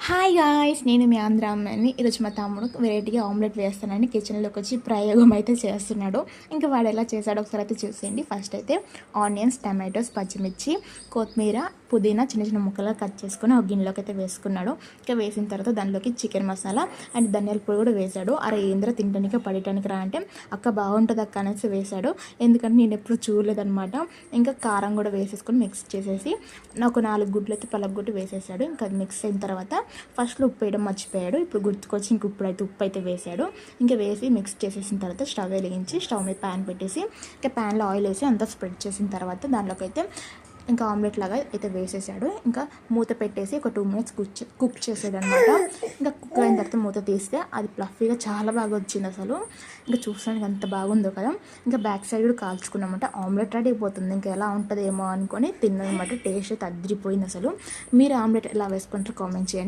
Hi guys, నేను మీ ఆంధ్ర అమ్మాయిని. ఈరోజు మా తమ్ముడు వెరైటీగా ఆమ్లెట్ వేస్తానని కిచెన్లోకి వచ్చి ప్రయోగం అయితే చేస్తున్నాడు. ఇంకా వాడు ఎలా చేశాడో ఒకసారి అయితే చూసేయండి. ఫస్ట్ అయితే ఆనియన్స్, టమాటోస్, పచ్చిమిర్చి, కొత్తిమీర, పుదీనా చిన్న చిన్న ముక్కలుగా కట్ చేసుకొని ఒక గిన్నెలోకి అయితే వేసుకున్నాడు. ఇంకా వేసిన తర్వాత దానిలోకి చికెన్ మసాలా అండ్ ధనియాల పొడి కూడా వేశాడు. అరే ఏంద్ర తినడానికి పడటానికి రా అంటే అక్క బాగుంటుంది అక్క అనేసి వేశాడు. ఎందుకంటే నేను ఎప్పుడు చూడలేదనమాట. ఇంకా కారం కూడా వేసేసుకొని మిక్స్ చేసేసి నాకు 4 గుడ్లు అయితే పలగొట్టి వేసేసాడు. ఇంకా మిక్స్ అయిన తర్వాత ఫస్ట్లో ఉప్పు వేయడం మర్చిపోయాడు. ఇప్పుడు గుర్తుకొచ్చి ఇంక ఉప్పు అయితే వేసాడు. ఇంకా వేసి మిక్స్ చేసేసిన తర్వాత స్టవ్ వెలిగించి స్టవ్ మీద ప్యాన్ పెట్టేసి ఇంకా ప్యాన్లో ఆయిల్ వేసి అంతా స్ప్రెడ్ చేసిన తర్వాత దాంట్లోకి అయితే ఇంకా ఆమ్లెట్ లాగా అయితే వేసేసాడు. ఇంకా మూత పెట్టేసి ఒక 2 మినిట్స్ కుక్ చేసాడు అనమాట. ఇంకా కుక్ అయిన తర్వాత మూత తీస్తే అది ఫ్లఫీగా చాలా బాగా వచ్చింది అసలు. ఇంకా చూసానికి అంత బాగుందో కదా. ఇంకా బ్యాక్ సైడ్ కూడా కాల్చుకున్నామంట. ఆమ్లెట్ రెడీ అయిపోతుంది. ఇంకా ఎలా ఉంటుందేమో అనుకొని తిన్నామన్నమాట. టేస్ట్ అయితే అదిరిపోయింది అసలు. మీరు ఆమ్లెట్ ఎలా వేసుకుంటారో కామెంట్ చేయండి.